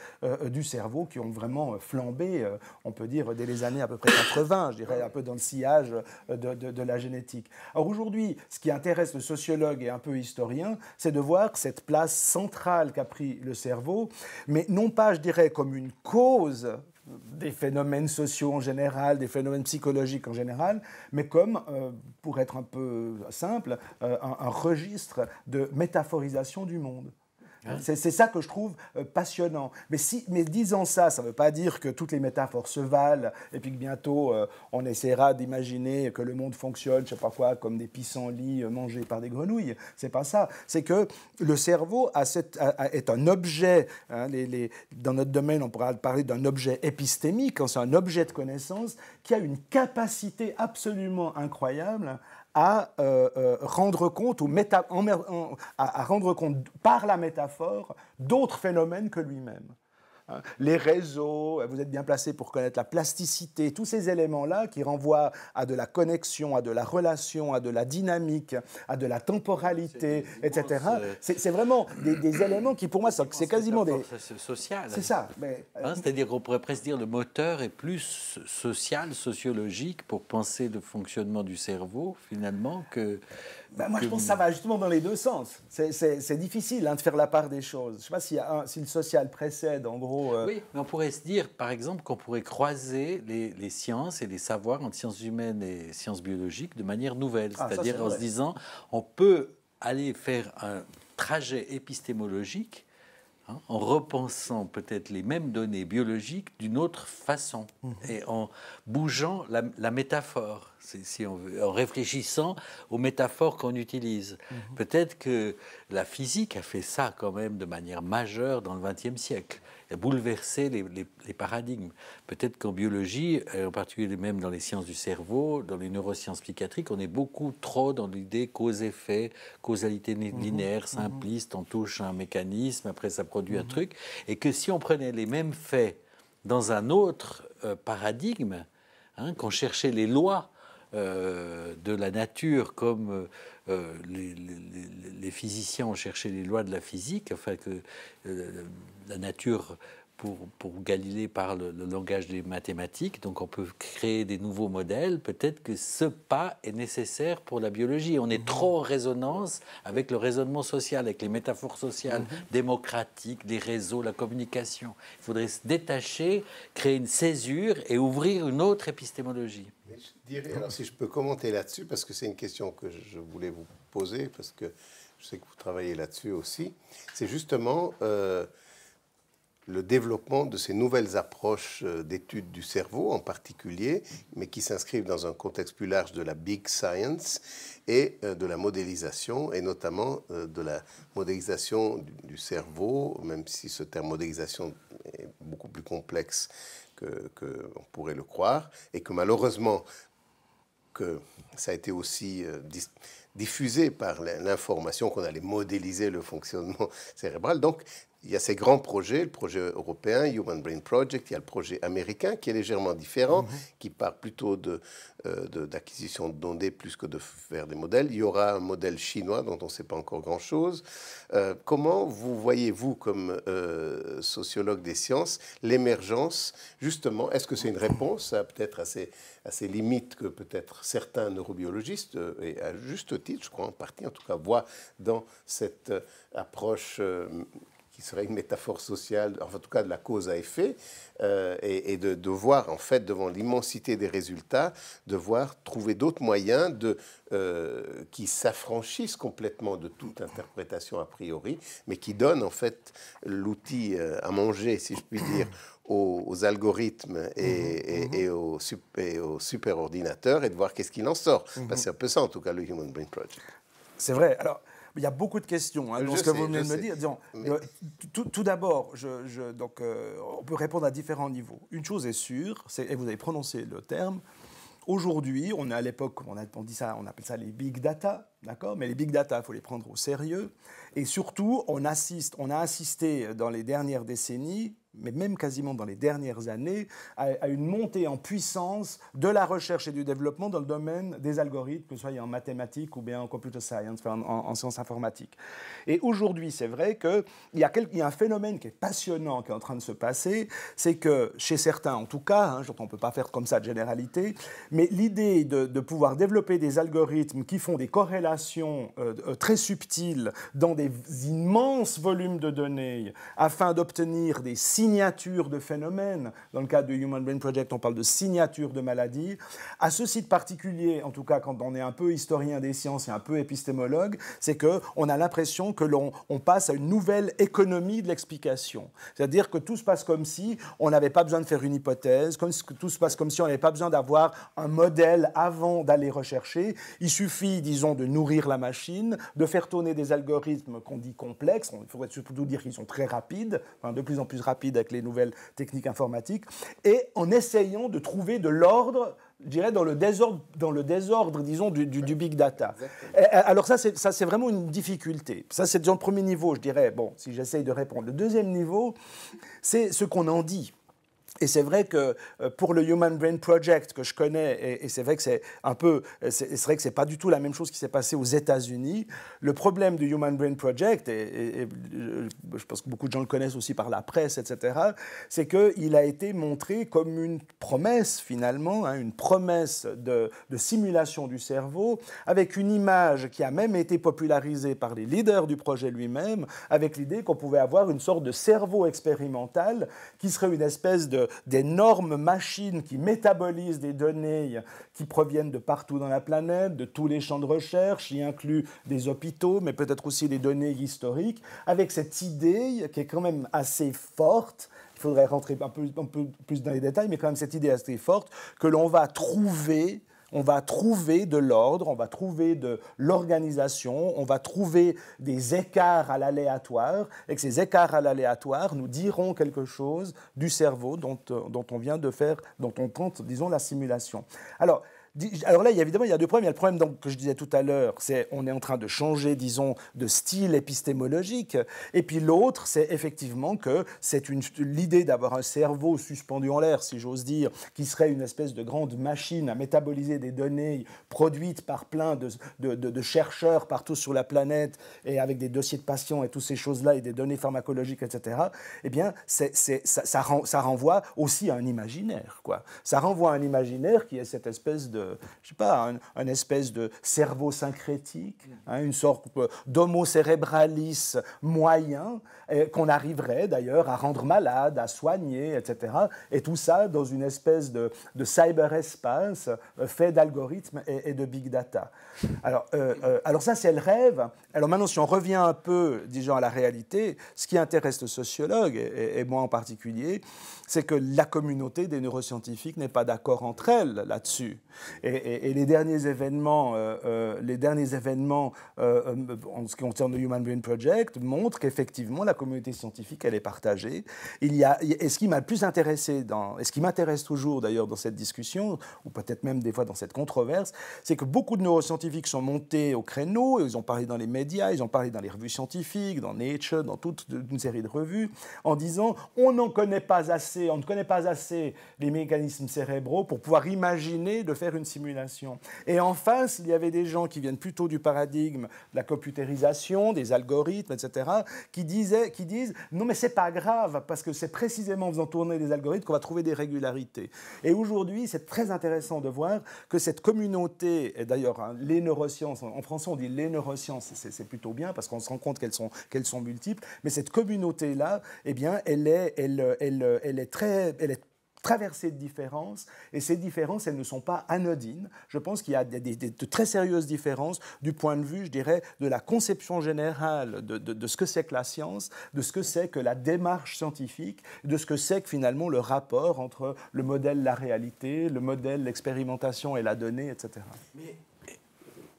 du cerveau qui ont vraiment flambé, on peut dire, dès les années à peu près 80, je dirais un peu dans le sillage de la génétique. Alors aujourd'hui, ce qui intéresse le sociologue et un peu historien, c'est de voir cette place centrale qu'a pris le cerveau, mais non pas, je dirais, comme une cause des phénomènes sociaux en général, des phénomènes psychologiques en général, mais comme, pour être un peu simple, un registre de métaphorisation du monde. C'est ça que je trouve passionnant. Mais disant ça, ça ne veut pas dire que toutes les métaphores se valent et puis que bientôt on essaiera d'imaginer que le monde fonctionne, je ne sais pas quoi, comme des pissenlits mangés par des grenouilles. C'est pas ça. C'est que le cerveau est un objet. Dans notre domaine, on pourra parler d'un objet épistémique, c'est un objet de connaissance qui a une capacité absolument incroyable à rendre compte à rendre compte par la métaphore d'autres phénomènes que lui-même. Les réseaux, vous êtes bien placé pour connaître la plasticité, tous ces éléments-là qui renvoient à de la connexion, à de la relation, à de la dynamique, à de la temporalité, etc. C'est vraiment des éléments qui, pour moi, c'est quasiment des...
sociale.
C'est ça.
C'est-à-dire qu'on pourrait presque dire le moteur est plus social, sociologique, pour penser le fonctionnement du cerveau, finalement, que...
moi, je pense que ça va justement dans les deux sens. C'est difficile de faire la part des choses. Je ne sais pas si le social précède, en gros...
Oui, mais on pourrait se dire, par exemple, qu'on pourrait croiser les sciences et les savoirs en sciences humaines et sciences biologiques de manière nouvelle. C'est-à-dire en se disant, on peut aller faire un trajet épistémologique en repensant peut-être les mêmes données biologiques d'une autre façon et en bougeant la métaphore, si on veut, en réfléchissant aux métaphores qu'on utilise. Peut-être que la physique a fait ça quand même de manière majeure dans le XXe siècle, a bouleversé les paradigmes. Peut-être qu'en biologie, en particulier même dans les sciences du cerveau, dans les neurosciences psychiatriques, on est beaucoup trop dans l'idée cause-effet, causalité linéaire, simpliste, on touche un mécanisme, après ça produit un truc, et que si on prenait les mêmes faits dans un autre paradigme, qu'on cherchait les lois de la nature comme les physiciens ont cherché les lois de la physique, enfin que la nature, pour Galilée, parle le langage des mathématiques, donc on peut créer des nouveaux modèles. Peut-être que ce pas est nécessaire pour la biologie. On est trop en résonance avec le raisonnement social, avec les métaphores sociales, démocratiques, des réseaux, la communication. Il faudrait se détacher, créer une césure et ouvrir une autre épistémologie.
Je dirais, alors si je peux commenter là-dessus, parce que c'est une question que je voulais vous poser, parce que je sais que vous travaillez là-dessus aussi, c'est justement le développement de ces nouvelles approches d'études du cerveau en particulier, mais qui s'inscrivent dans un contexte plus large de la big science et de la modélisation, et notamment de la modélisation du cerveau, même si ce terme modélisation est beaucoup plus complexe qu'on pourrait le croire, et que malheureusement, que ça a été aussi diffusé par l'information qu'on allait modéliser le fonctionnement cérébral. Donc, il y a ces grands projets, le projet européen, Human Brain Project, il y a le projet américain qui est légèrement différent, qui part plutôt d'acquisition de données plus que de faire des modèles. Il y aura un modèle chinois dont on ne sait pas encore grand-chose. Comment vous voyez-vous, comme sociologue des sciences, l'émergence, justement, est-ce que c'est une réponse peut-être à ces limites que peut-être certains neurobiologistes, et à juste titre, je crois en partie en tout cas, voient dans cette approche qui serait une métaphore sociale, en tout cas de la cause à effet, et de voir, en fait, devant l'immensité des résultats, devoir trouver d'autres moyens qui s'affranchissent complètement de toute interprétation a priori, mais qui donnent, en fait, l'outil à manger, si je puis dire, aux algorithmes et aux superordinateurs, et de voir qu'est-ce qu'il en sort. Parce que c'est un peu ça, en tout cas, le Human Brain Project.
C'est vrai. Alors, il y a beaucoup de questions dans ce que vous venez de me dire. Disons, tout d'abord, on peut répondre à différents niveaux. Une chose est sûre, et vous avez prononcé le terme, aujourd'hui, on est à l'époque, on appelle ça les big data, d'accord ? Mais les big data, il faut les prendre au sérieux. Et surtout, on a assisté dans les dernières décennies, mais même quasiment dans les dernières années, à une montée en puissance de la recherche et du développement dans le domaine des algorithmes, que ce soit en mathématiques ou bien en computer science, en sciences informatiques. Et aujourd'hui, c'est vrai qu'il y a un phénomène qui est passionnant qui est en train de se passer, c'est que chez certains, en tout cas, on ne peut pas faire comme ça de généralité, mais l'idée de pouvoir développer des algorithmes qui font des corrélations très subtiles dans des immenses volumes de données afin d'obtenir des signatures de phénomènes. Dans le cadre du Human Brain Project, on parle de signatures de maladies. À ce site particulier, en tout cas quand on est un peu historien des sciences et un peu épistémologue, c'est qu'on a l'impression que l'on passe à une nouvelle économie de l'explication. C'est-à-dire que tout se passe comme si on n'avait pas besoin de faire une hypothèse, tout se passe comme si on n'avait pas besoin d'avoir un modèle avant d'aller rechercher. Il suffit, disons, de nourrir la machine, de faire tourner des algorithmes qu'on dit complexes. Il faudrait surtout dire qu'ils sont très rapides, de plus en plus rapides avec les nouvelles techniques informatiques, et en essayant de trouver de l'ordre, je dirais, dans le désordre, disons, du big data. Alors ça, c'est vraiment une difficulté. Ça, c'est le premier niveau, je dirais, bon, si j'essaye de répondre. Le deuxième niveau, c'est ce qu'on en dit. Et c'est vrai que pour le Human Brain Project que je connais, et c'est vrai que c'est vrai que c'est pas du tout la même chose qui s'est passé aux États-Unis. Le problème du Human Brain Project, et je pense que beaucoup de gens le connaissent aussi par la presse, etc., c'est qu'il a été montré comme une promesse finalement, une promesse de simulation du cerveau, avec une image qui a même été popularisée par les leaders du projet lui-même, avec l'idée qu'on pouvait avoir une sorte de cerveau expérimental qui serait une espèce d'énormes machines qui métabolisent des données qui proviennent de partout dans la planète, de tous les champs de recherche, y inclut des hôpitaux, mais peut-être aussi des données historiques, avec cette idée qui est quand même assez forte. Il faudrait rentrer un peu plus dans les détails, mais quand même cette idée assez forte que l'on va trouver de l'ordre, on va trouver de l'organisation, on va trouver des écarts à l'aléatoire, et que ces écarts à l'aléatoire nous diront quelque chose du cerveau dont on vient de faire, dont on tente, disons, la simulation. Alors là, évidemment, il y a deux problèmes. Il y a le problème donc, que je disais tout à l'heure, c'est on est en train de changer, disons, de style épistémologique. Et puis l'autre, c'est effectivement que c'est l'idée d'avoir un cerveau suspendu en l'air, si j'ose dire, qui serait une espèce de grande machine à métaboliser des données produites par plein de chercheurs partout sur la planète, et avec des dossiers de patients et toutes ces choses-là, et des données pharmacologiques, etc. Eh bien, ça renvoie aussi à un imaginaire, quoi. Ça renvoie à un imaginaire qui est cette espèce de je sais pas, un espèce de cerveau syncrétique, une sorte d'homo cerebralis moyen, qu'on arriverait d'ailleurs à rendre malade, à soigner, etc. Et tout ça dans une espèce de cyberespace fait d'algorithmes et de big data. Alors ça, c'est le rêve. Alors maintenant, si on revient un peu, disons, à la réalité, ce qui intéresse le sociologue, et moi en particulier, c'est que la communauté des neuroscientifiques n'est pas d'accord entre elles là-dessus. Et les derniers événements, en ce qui concerne le Human Brain Project montrent qu'effectivement la communauté scientifique, elle est partagée. Et ce qui m'a le plus intéressé, et ce qui m'intéresse toujours d'ailleurs dans cette discussion, ou peut-être même des fois dans cette controverse, c'est que beaucoup de neuroscientifiques sont montés au créneau, ils ont parlé dans les médias, ils ont parlé dans les revues scientifiques, dans Nature, dans toute une série de revues, en disant on ne connaît pas assez les mécanismes cérébraux pour pouvoir imaginer de faire une simulation. Et en face, il y avait des gens qui viennent plutôt du paradigme de la computérisation, des algorithmes, etc., qui disent non mais c'est pas grave, parce que c'est précisément en faisant tourner les algorithmes qu'on va trouver des régularités. Et aujourd'hui, c'est très intéressant de voir que cette communauté, et d'ailleurs hein, les neurosciences, en français on dit les neurosciences, c'est plutôt bien parce qu'on se rend compte qu'elles sont multiples, mais cette communauté-là, eh bien, elle est traversée de différences, et ces différences, elles ne sont pas anodines. Je pense qu'il y a de très sérieuses différences du point de vue, je dirais, de la conception générale de ce que c'est que la science, de ce que c'est que la démarche scientifique, de ce que c'est que finalement le rapport entre le modèle, la réalité, le modèle, l'expérimentation et la donnée, etc.
Mais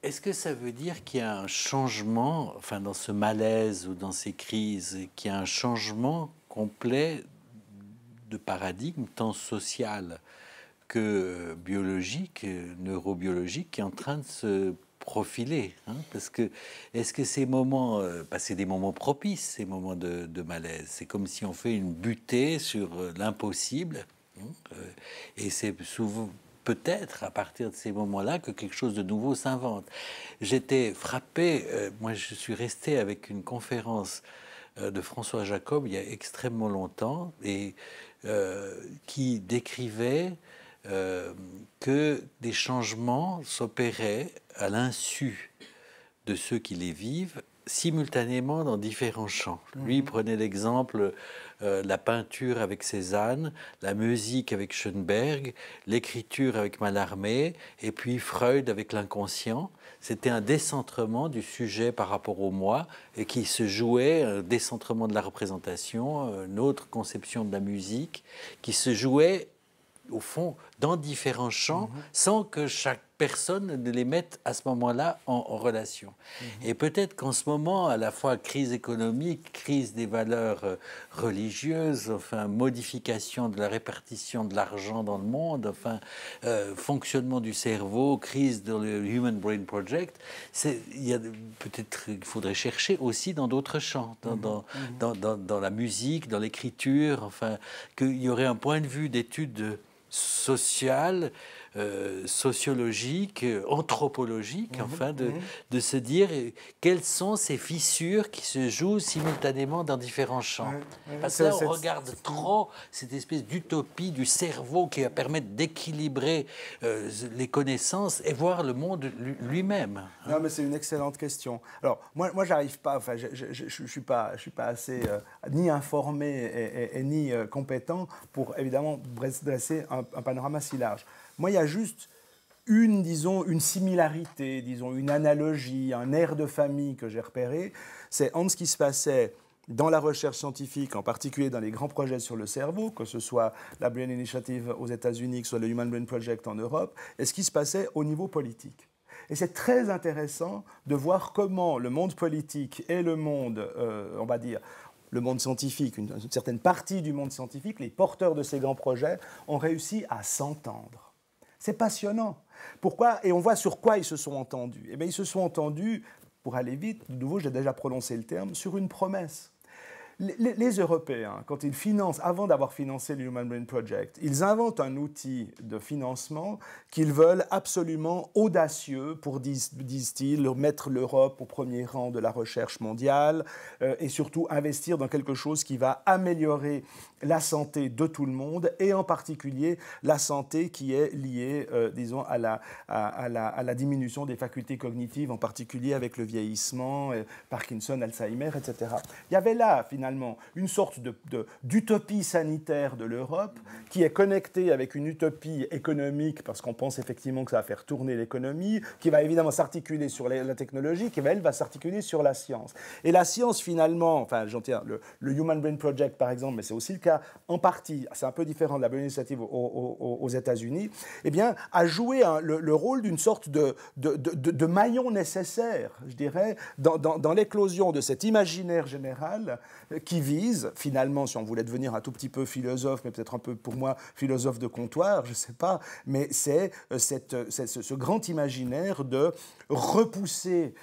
est-ce que ça veut dire qu'il y a un changement, enfin dans ce malaise ou dans ces crises, qu'il y a un changement complet de paradigme, tant social que biologique, neurobiologique, qui est en train de se profiler, hein, parce que est-ce que ces moments, c'est des moments propices, ces moments de malaise, c'est comme si on fait une butée sur l'impossible, hein, et c'est souvent peut-être à partir de ces moments-là que quelque chose de nouveau s'invente. J'étais frappé, moi je suis resté avec une conférence de François Jacob il y a extrêmement longtemps, et qui décrivait que des changements s'opéraient à l'insu de ceux qui les vivent simultanément dans différents champs. Lui, il prenait l'exemple la peinture avec Cézanne, la musique avec Schoenberg, l'écriture avec Mallarmé, et puis Freud avec l'inconscient. C'était un décentrement du sujet par rapport au moi, et qui se jouait, un décentrement de la représentation, une autre conception de la musique, qui se jouait au fond dans différents champs, sans que chaque personne ne les mette à ce moment-là en relation. Et peut-être qu'en ce moment, à la fois crise économique, crise des valeurs religieuses, enfin modification de la répartition de l'argent dans le monde, enfin fonctionnement du cerveau, crise dans le Human Brain Project, peut-être qu'il faudrait chercher aussi dans d'autres champs, dans la musique, dans l'écriture, enfin qu'il y aurait un point de vue d'étude sociale, sociologique, anthropologique, enfin, de se dire quelles sont ces fissures qui se jouent simultanément dans différents champs. Parce que là, on regarde trop cette espèce d'utopie du cerveau qui va permettre d'équilibrer les connaissances et voir le monde lui-même.
Non, mais c'est une excellente question. Alors, moi j'arrive pas, enfin, je suis pas assez ni informé et ni compétent pour, évidemment, dresser un panorama si large. Moi, il y a juste une similarité, disons, une analogie, un air de famille que j'ai repéré. C'est en ce qui se passait dans la recherche scientifique, en particulier dans les grands projets sur le cerveau, que ce soit la Brain Initiative aux États-Unis, que ce soit le Human Brain Project en Europe, et ce qui se passait au niveau politique. Et c'est très intéressant de voir comment le monde politique et le monde, on va dire, le monde scientifique, une certaine partie du monde scientifique, les porteurs de ces grands projets, ont réussi à s'entendre. C'est passionnant. Pourquoi ? Et on voit sur quoi ils se sont entendus. Eh bien, ils se sont entendus, pour aller vite, de nouveau, j'ai déjà prononcé le terme, sur une promesse. Les Européens, quand ils financent, avant d'avoir financé le Human Brain Project, ils inventent un outil de financement qu'ils veulent absolument audacieux pour, disent-ils, mettre l'Europe au premier rang de la recherche mondiale et surtout investir dans quelque chose qui va améliorer la santé de tout le monde et en particulier la santé qui est liée, disons, à la diminution des facultés cognitives, en particulier avec le vieillissement, Parkinson, Alzheimer, etc. Il y avait là, finalement, finalement une sorte d'utopie sanitaire de l'Europe qui est connectée avec une utopie économique, parce qu'on pense effectivement que ça va faire tourner l'économie, qui va évidemment s'articuler sur la technologie, qui elle va s'articuler sur la science. Et la science finalement, enfin j'en tiens, le Human Brain Project par exemple, mais c'est aussi le cas en partie, c'est un peu différent de la Brain Initiative aux États-Unis, eh bien, a joué le rôle d'une sorte de maillon nécessaire, je dirais, dans l'éclosion de cet imaginaire général qui vise, finalement, si on voulait devenir un tout petit peu philosophe, mais peut-être un peu, pour moi, philosophe de comptoir, je ne sais pas, mais c'est ce grand imaginaire de repousser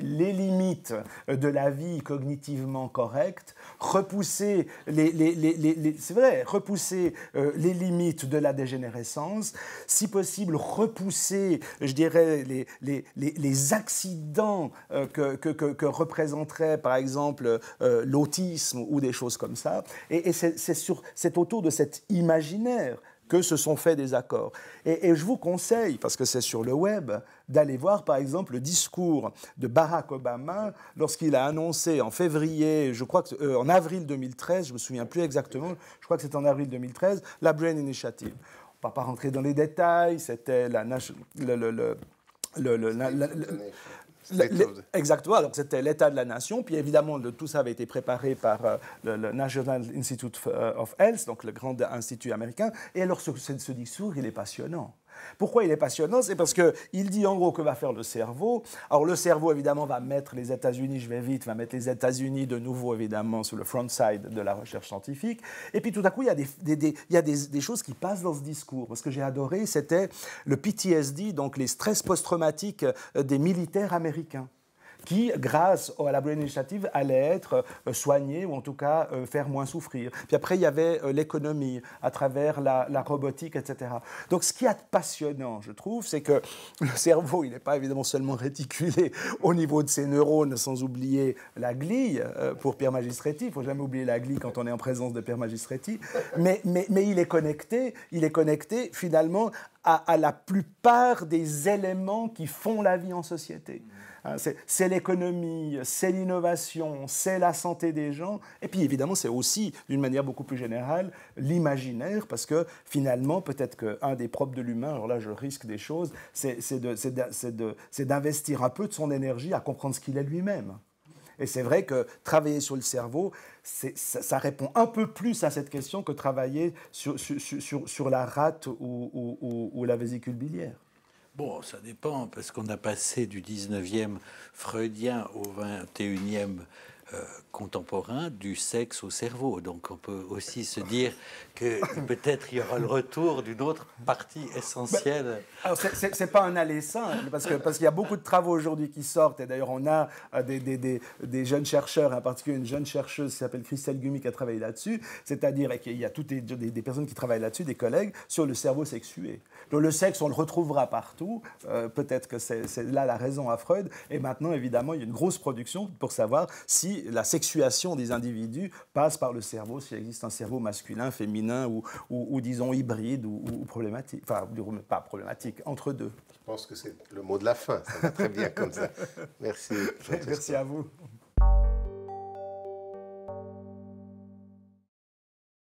les limites de la vie cognitivement correcte, repousser c'est vrai, repousser les limites de la dégénérescence, si possible repousser, je dirais, les accidents que représenterait par exemple l'autisme ou des choses comme ça. Et c'est autour de cet imaginaire que se sont faits des accords. Et je vous conseille, parce que c'est sur le web, d'aller voir par exemple le discours de Barack Obama lorsqu'il a annoncé en février, je crois que en avril 2013, je ne me souviens plus exactement, je crois que c'est en avril 2013, la Brain Initiative. On ne va pas rentrer dans les détails, c'était exactement, alors c'était l'état de la nation, puis évidemment tout ça avait été préparé par le National Institute of Health, donc le grand institut américain, et alors ce discours, il est passionnant. Pourquoi il est passionnant? C'est parce qu'il dit en gros que va faire le cerveau. Alors le cerveau évidemment va mettre les États-Unis, je vais vite, va mettre les États-Unis de nouveau évidemment sur le front side de la recherche scientifique. Et puis tout à coup il y a des choses qui passent dans ce discours. Ce que j'ai adoré, c'était le PTSD, donc les stress post-traumatiques des militaires américains, qui, grâce à la Brain Initiative, allaient être soignés ou en tout cas faire moins souffrir. Puis après, il y avait l'économie à travers la robotique, etc. Donc ce qui est passionnant, je trouve, c'est que le cerveau, il n'est pas évidemment seulement réticulé au niveau de ses neurones, sans oublier la glie, pour Pierre Magistretti. Il ne faut jamais oublier la glie quand on est en présence de Pierre Magistretti. Mais il est connecté finalement à la plupart des éléments qui font la vie en société. C'est l'économie, c'est l'innovation, c'est la santé des gens. Et puis évidemment, c'est aussi, d'une manière beaucoup plus générale, l'imaginaire, parce que finalement, peut-être qu'un des propres de l'humain, alors là je risque des choses, c'est d'investir un peu de son énergie à comprendre ce qu'il est lui-même. Et c'est vrai que travailler sur le cerveau, ça répond un peu plus à cette question que travailler sur la rate ou la vésicule biliaire.
Bon, ça dépend, parce qu'on a passé du 19e freudien au 21e contemporain, du sexe au cerveau. Donc on peut aussi se dire que peut-être il y aura le retour d'une autre partie essentielle.
Alors c'est pas un aller simple, parce qu'il y a beaucoup de travaux aujourd'hui qui sortent, et d'ailleurs on a des jeunes chercheurs, en particulier une jeune chercheuse qui s'appelle Christelle Gumi qui a travaillé là-dessus, c'est-à-dire qu'il y a toutes des personnes qui travaillent là-dessus, des collègues, sur le cerveau sexué. Donc le sexe, on le retrouvera partout, peut-être que c'est là la raison à Freud, et maintenant évidemment il y a une grosse production pour savoir si la sexuation des individus passe par le cerveau, s'il existe un cerveau masculin, féminin ou disons hybride ou problématique, enfin pas problématique, entre deux.
Je pense que c'est le mot de la fin, ça va très bien comme ça. Merci.
Merci à vous.